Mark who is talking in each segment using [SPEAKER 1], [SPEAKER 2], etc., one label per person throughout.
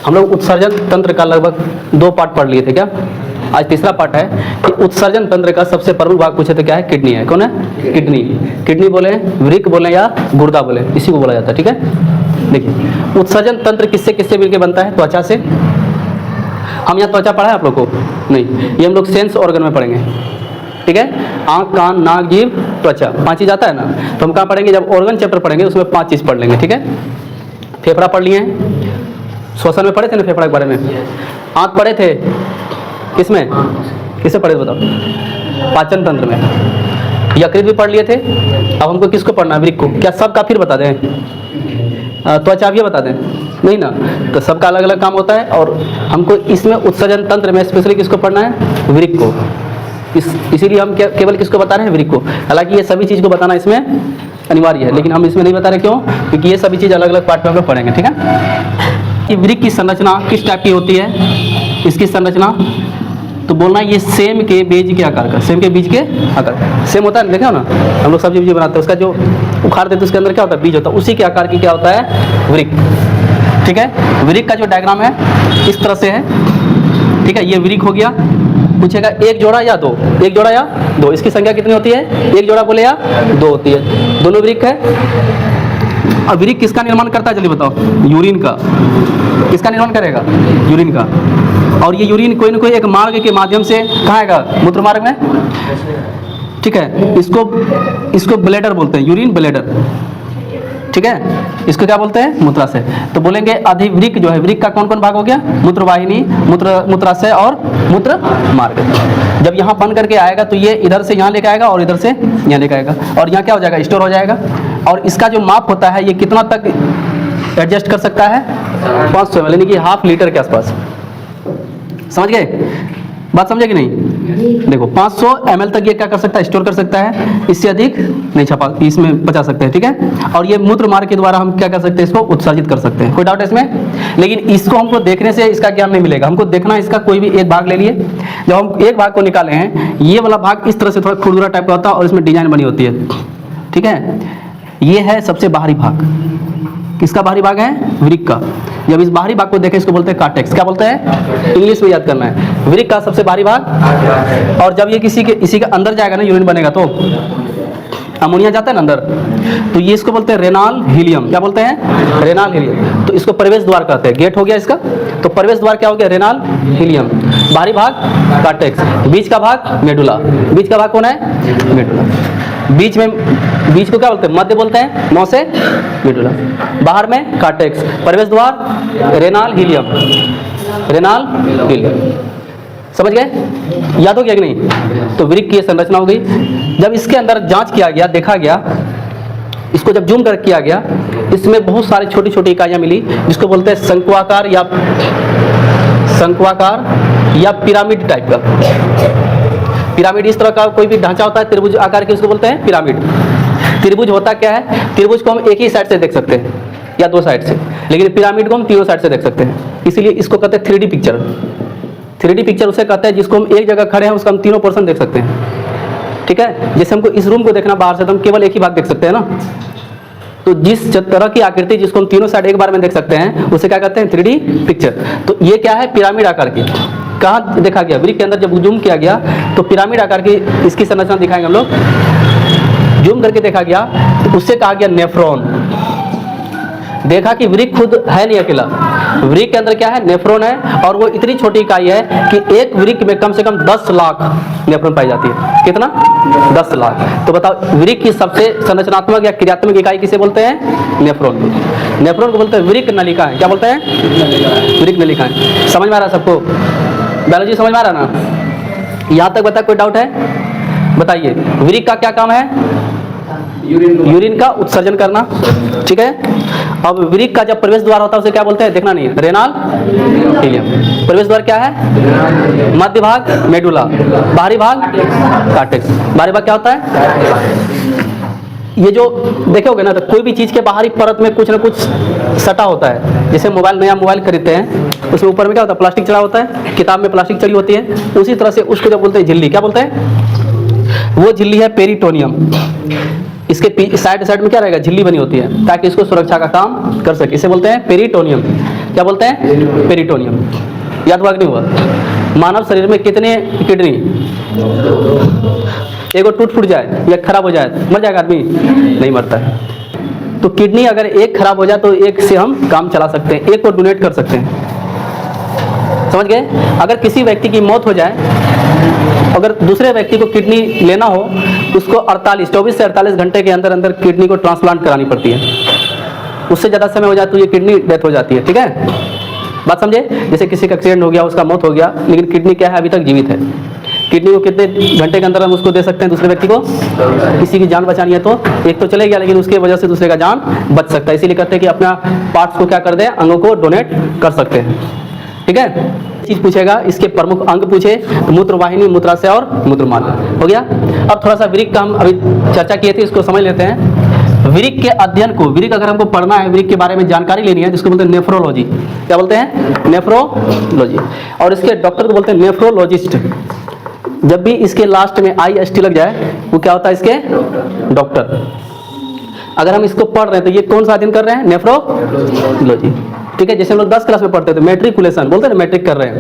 [SPEAKER 1] हम लोग उत्सर्जन तंत्र का लगभग 2 पार्ट पढ़ लिए थे क्या? आज तीसरा पार्ट है कि उत्सर्जन तंत्र का सबसे प्रमुख भाग पूछे थे, क्या है? किडनी है। कौन है? किडनी। किडनी बोले, वृक्क बोले या गुर्दा बोले, इसी को बोला जाता है। ठीक है, देखिए उत्सर्जन तंत्र किससे किससे मिलकर बनता है? त्वचा से। हम यहाँ त्वचा पढ़ा है आप लोग को? नहीं, ये हम लोग सेंस ऑर्गन में पढ़ेंगे। ठीक है, आँख, कान, नाक, जीभ, त्वचा, 5 चीज आता है ना। तो हम कहाँ पढ़ेंगे? जब ऑर्गन चैप्टर पढ़ेंगे उसमें 5 चीज पढ़ लेंगे। ठीक है, फेफड़ा पढ़ लिए हैं, श्वसन में पढ़े थे ना फेफड़ा के बारे में। आँख पढ़े थे किसमें? किससे पढ़े बताओ? पाचन तंत्र में। यकृत भी पढ़ लिए थे। अब हमको किसको पढ़ना है? वृक्क को। क्या सबका फिर बता दें? त्वचा भी बता दें? नहीं ना, तो सबका अलग अलग काम होता है। और हमको इसमें उत्सर्जन तंत्र में स्पेशली किसको पढ़ना है? वृक्क को। इसीलिए हम केवल किसको बता रहे हैं? वृक्क को। हालांकि ये सभी चीज़ को बताना इसमें अनिवार्य है, लेकिन हम इसमें नहीं बता रहे। क्यों? क्योंकि ये सभी चीज़ अलग अलग पार्ट में हम लोग पढ़ेंगे। ठीक है, कि वृक्क की संरचना किस टाइप की होती है? इसकी संरचना तो बोलना ये सेम के बीज के आकार का। सेम के बीज के आकार सेम होता है, देखो ना, हम लोग सब्जी बनाते हैं, उसका जो उखाड़ते हैं तो उसके अंदर क्या होता है? बीज होता है। उसी के आकार की क्या होता है? वृक्क। ठीक है, वृक्क का जो डायग्राम है इस तरह से है। ठीक है, ये वृक्क हो गया। पूछेगा एक जोड़ा या दो? एक जोड़ा या दो? इसकी संख्या कितनी होती है? एक जोड़ा बोले या दो होती है? दोनों वृक्क है। अब वृक्क किसका निर्माण करता है? जल्दी बताओ। यूरिन का। किसका निर्माण करेगा? यूरिन का। और ये यूरिन कोई ना कोई एक मार्ग के माध्यम से कहाँ आएगा? मूत्र मार्ग में। ठीक है, इसको ब्लैडर बोलते हैं, यूरिन ब्लैडर। ठीक है, इसको क्या बोलते हैं? मूत्राशय। तो बोलेंगे अधिवृक्क जो है, वृक्क का कौन कौन भाग हो गया? मूत्रवाहिनी, मूत्राशय और मूत्र मार्ग। जब यहाँ बन करके आएगा तो ये इधर से यहाँ लेकर आएगा और इधर से यहाँ लेकर आएगा, और यहाँ क्या हो जाएगा? स्टोर हो जाएगा। और इसका जो माप होता है ये कितना तक एडजस्ट कर सकता है? 500 ml, यानी कि ½ लीटर के आसपास। समझ गए? बात समझे कि नहीं? देखो 500 ml तक ये क्या कर सकता है? स्टोर कर सकता है। इससे अधिक नहीं छपा, इसमें बचा सकते हैं। ठीक है, और ये मूत्र मार्ग के द्वारा हम क्या कर सकते हैं? इसको उत्सर्जित कर सकते हैं। कोई डाउट है इसमें? लेकिन इसको हमको देखने से इसका ज्ञान नहीं मिलेगा। हमको देखना इसका कोई भी एक भाग ले लिए। जब हम एक भाग को निकाले हैं, ये वाला भाग इस तरह से थोड़ा खुरदुरा टाइप का होता है और इसमें डिजाइन बनी होती है। ठीक है, ये है सबसे बाहरी भाग। किसका बाहरी भाग है? वृक्क का। जब इस बाहरी भाग को देखें इसको बोलते हैं कार्टेक्स। क्या बोलते हैं? इंग्लिश में याद करना है। वृक्क का सबसे बाहरी भाग। और जब ये इसी के अंदर जाएगा ना, यूरिन बनेगा तो अमोनिया जाता है ना अंदर, तो ये इसको बोलते हैं रेनाल हीलियम। क्या बोलते हैं? Renal helium. तो इसको प्रवेश द्वार कहते हैं। गेट हो गया इसका, तो प्रवेश द्वार क्या हो गया? Renal helium. बाहरी भाग कार्टेक्स, बीच का भाग मेडुला। बीच का भाग कौन है? मेडुला। बीच को क्या बोलते हैं? मध्य बोलते हैं, मौ से मेडुला। बाहर में कार्टेक्स, प्रवेश द्वार रेनाल हीलियम। Renal helium. समझ गए? याद हो गया कि नहीं? तो वृक्क की संरचना हो गई। जब इसके अंदर जांच किया गया, देखा गया, इसको जब जूम कर किया गया, इसमें बहुत सारी छोटी छोटी इकाइयां मिली, जिसको बोलते हैं शंक्वाकार या पिरामिड टाइप का। पिरामिड इस तरह का कोई भी ढांचा होता है त्रिभुज आकार के, उसको बोलते हैं पिरामिड। त्रिभुज होता क्या है? त्रिभुज को हम एक ही साइड से देख सकते हैं या 2 साइड से, लेकिन पिरामिड को हम तीनों साइड से देख सकते हैं। इसीलिए इसको कहते हैं 3D पिक्चर। 3D पिक्चर उसे कहते हैं जिसको हम एक जगह खड़े हैं उसका हम तीनों पोर्शन देख सकते हैं। ठीक है, जैसे हमको इस रूम को देखना बाहर से तो हम केवल एक ही भाग देख सकते हैं ना। तो जिस तरह की आकृति जिसको हम तीनों साइड एक बार में देख सकते हैं उसे क्या कहते हैं? 3D picture. तो ये क्या है? पिरामिड आकार की। कहाँ देखा गया? वृक्क के अंदर जब जूम किया गया तो पिरामिड आकार की इसकी संरचना दिखाएंगे हम लोग। जूम करके देखा गया, उससे कहा गया नेफ्रॉन। देखा कि वृक्क खुद है नहीं अकेला, वृक्क के अंदर क्या है? नेफ्रॉन है। और वो इतनी छोटी इकाई है कि एक वृक्क में कम से कम 10 लाख नेफ्रॉन पाई जाती है। कितना? 10 लाख। तो बताओ वृक्क की सबसे संरचनात्मक या क्रियात्मक इकाई किसे बोलते हैं? नेफ्रॉन। नेफ्रॉन को बोलते हैं वृक्क नलिकाएं। क्या बोलते हैं? वृक्क नलिकाएं। समझ में आ रहा है सबको? बायोलॉजी समझ में आ रहा ना? यहाँ तक बता, कोई डाउट है? बताइए। वृक्क का क्या काम है? यूरिन का उत्सर्जन करना। ठीक है, अब वृक्क का जब प्रवेश द्वार होता है उसे क्या बोलते हैं? देखना नहीं है, रेनाल हीलियम। प्रवेश द्वार क्या है? मध्य भाग मेडुला, बाहरी भाग कार्टेक्स। बाहरी भाग क्या होता है? ये जो देखोगे ना, तो कोई भी चीज़ के बाहरी परत में कुछ ना कुछ सटा होता है। जैसे नया मोबाइल खरीदते हैं, उसमें ऊपर में क्या होता है? प्लास्टिक चढ़ा होता है। किताब में प्लास्टिक चढ़ी होती है। उसी तरह से उसको जब बोलते हैं झिल्ली, क्या बोलते हैं? वो झिल्ली है पेरिटोनियम। इसके साइड में क्या रहेगा? झिल्ली बनी होती है ताकि इसको सुरक्षा का काम कर सके। इसे बोलते हैं पेरिटोनियम। क्या बोलते हैं? पेरिटोनियम। याद हुआ कि नहीं हुआ? मानव शरीर में कितने किडनी? एक टूट फूट जाए या खराब हो जाए मर जाएगा आदमी? नहीं मरता है। तो किडनी अगर एक खराब हो जाए तो एक से हम काम चला सकते हैं, एक को डोनेट कर सकते हैं, समझ गए? अगर किसी व्यक्ति की मौत हो जाए, अगर दूसरे व्यक्ति को किडनी लेना हो, उसको 24 से 48 घंटे के अंदर अंदर किडनी को ट्रांसप्लांट करानी पड़ती है। उससे ज़्यादा समय हो जाए तो ये किडनी डेथ हो जाती है, ठीक है? बात समझे? जैसे किसी का एक्सीडेंट हो गया, उसका मौत हो गया, लेकिन किडनी क्या है? अभी तक जीवित है। किडनी को कितने घंटे के अंदर हम उसको दे सकते हैं दूसरे व्यक्ति को? किसी की जान बचानी है तो एक तो चले गया, लेकिन उसकी वजह से दूसरे का जान बच सकता है। इसीलिए कहते हैं कि अपना पार्ट्स को क्या कर दें? अंगों को डोनेट कर सकते हैं, ठीक है? चीज पूछेगा, इसके प्रमुख अंग पूछे तो मूत्रवाहिनी, मूत्राशय और मूत्रमार्ग। हो गया? अब थोड़ा सा वृक्क का हम अभी चर्चा किए थे, इसको समझ लेते हैं। वृक्क के अध्ययन को, वृक्क अगर हमको पढ़ना है, वृक्क के बारे में जानकारी लेनी है, जिसको बोलते हैं नेफ्रोलॉजी। क्या बोलते हैं? नेफ्रोलॉजी। और इसके डॉक्टर को बोलते हैं नेफ्रोलॉजिस्ट। जब भी इसके लास्ट में IST लग जाए वो क्या होता है? इसके डॉक्टर। अगर हम इसको पढ़ रहे हैं तो ये कौन सा अध्ययन कर रहे हैं? नेफ्रोलॉजी, ठीक है? जैसे हम लोग 10 क्लास में पढ़ते थे, मैट्रिकुलेशन बोलते हैं ना, मैट्रिक कर रहे हैं,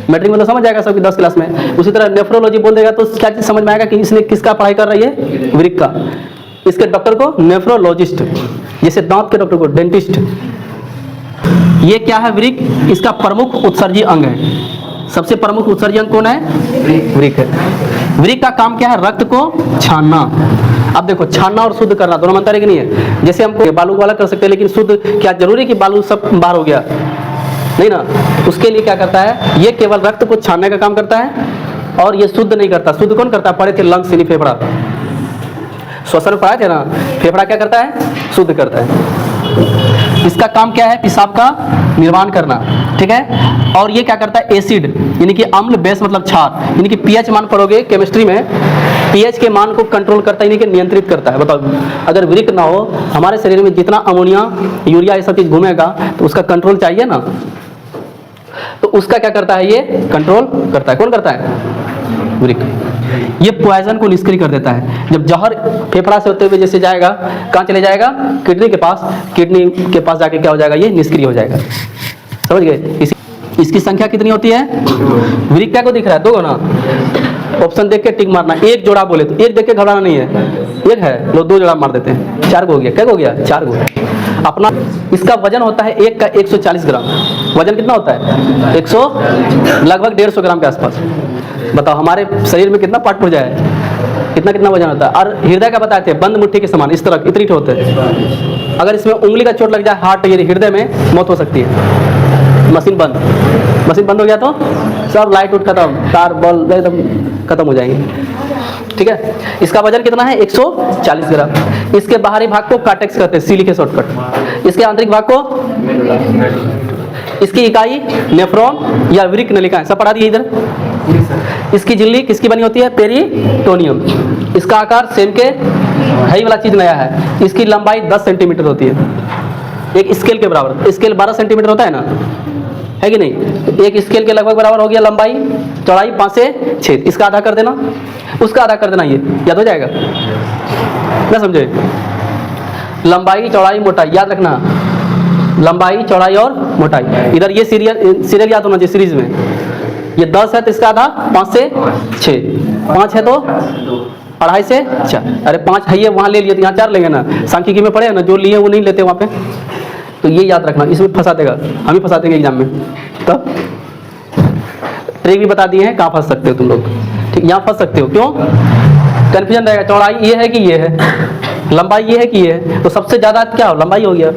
[SPEAKER 1] मैट्रिक में तो समझ जाएगा सबकी 10 क्लास में। उसी तरह नेफ्रोलॉजी बोल देगा तो क्या चीज समझ में आएगा कि इसने किसका पढ़ाई कर रही है? वृक्क का। इसके डॉक्टर को नेफ्रोलॉजिस्ट, जैसे दांत के डॉक्टर को डेंटिस्ट। ये क्या है? वृक्क। इसका प्रमुख उत्सर्जी अंग है। सबसे प्रमुख उत्सर्जी अंग कौन है? वृक्क है। वृक्क का काम क्या है? रक्त को छानना। अब देखो, छानना और शुद्ध करना दोनों में अंतर है कि नहीं है? जैसे हमको बालू वाला कर सकते हैं, लेकिन शुद्ध क्या जरूरी कि बालू सब बाहर हो गया? नहीं ना। उसके लिए क्या करता है? ये केवल रक्त को छानने का काम करता है और ये शुद्ध नहीं करता। शुद्ध कौन करता है? पढ़े थे लंग्स यानी फेफड़ा, श्वसन पढ़ाए थे ना। फेफड़ा क्या करता है? शुद्ध करता है। इसका काम क्या है? पेशाब का निर्माण करना, ठीक है? और ये क्या करता है? एसिड यानी कि अम्ल, बेस मतलब क्षार, यानी कि pH मान पढ़ोगे केमिस्ट्री में, pH के मान को कंट्रोल करता है, यानी कि नियंत्रित करता है। बताओ, अगर वृक्क ना हो, हमारे शरीर में जितना अमोनिया, यूरिया ये सब चीज घूमेगा तो उसका कंट्रोल चाहिए ना। तो उसका क्या करता है? ये कंट्रोल करता है। कौन करता है? वृक्क। ये पॉइजन को निष्क्रिय कर देता है। जब जहर फेफड़ा से होते हुए जैसे जाएगा, कहाँ चले जाएगा? किडनी के पास। किडनी के पास जाके क्या हो जाएगा? ये निष्क्रिय हो जाएगा। समझ गए? इसकी संख्या कितनी होती है? वृक्क क्या को दिख रहा है? 2 ना। ऑप्शन देख के टिक मारना। एक जोड़ा बोले तो एक देख के घबराना नहीं है। एक है, लोग 2 जोड़ा मार देते हैं। 4 को हो गया। क्या हो गया? 4 को। अपना इसका वजन होता है एक का 140 ग्राम। वजन कितना होता है? 100, लगभग 150 ग्राम के आसपास। बताओ हमारे शरीर में कितना पार्ट हो जाए? कितना वजन होता है? और हृदय का बताते हैं, बंद मुट्ठी के समान, इस तरह इतनी होते हैं। अगर इसमें उंगली का चोट लग जाए, हार्ट ये हृदय में, मौत हो सकती है। मशीन बंद हो गया तो सब लाइट उठ खत्म, तार बल्ब एकदम खत्म हो जाएंगे, ठीक है? इसका वजन कितना है? 140 ग्राम। इसके बाहरी भाग को कार्टेक्स कहते हैं, सी लिखे शॉर्टकट। इसके आंतरिक भाग को, इसकी इकाई नेफ्रॉन या वृक्क नलिका है, सब पढ़ा दिए इधर। इसकी झिल्ली किसकी बनी होती है? पेरिटोनियम। इसका आकार सेम के है, वाला चीज नया है। इसकी लंबाई 10 सेंटीमीटर होती है, एक स्केल के बराबर। स्केल 12 सेंटीमीटर होता है ना, है कि नहीं? तो एक स्केल के लगभग बराबर हो गया लंबाई। चौड़ाई 5 से 6। इसका आधा कर देना, उसका आधा कर देना, ये याद हो जाएगा ना? समझे? लंबाई, चौड़ाई, मोटाई याद रखना। लंबाई, चौड़ाई और मोटाई। इधर ये सीरियल याद होना चाहिए सीरीज में। ये 10 है तो इसका आधा 5 से 6। 5 है तो 2.5 से 4। अरे 5 है, ये वहाँ ले लिए तो यहाँ 4 लेंगे ना। सांख्यिकी में पढ़े ना, जो लिए वो नहीं लेते वहाँ पे। तो ये याद रखना, इसमें फंसा देगा, हम ही फंसा देंगे एग्जाम में। तब ट्रिक भी बता दिए हैं कहाँ फंस सकते हो तुम लोग, ठीक? यहाँ फंस सकते हो। क्यों? कन्फ्यूजन रहेगा, चौड़ाई ये है कि ये है, लंबाई ये है कि ये है, तो सबसे ज़्यादा क्या हो? लंबाई हो गया।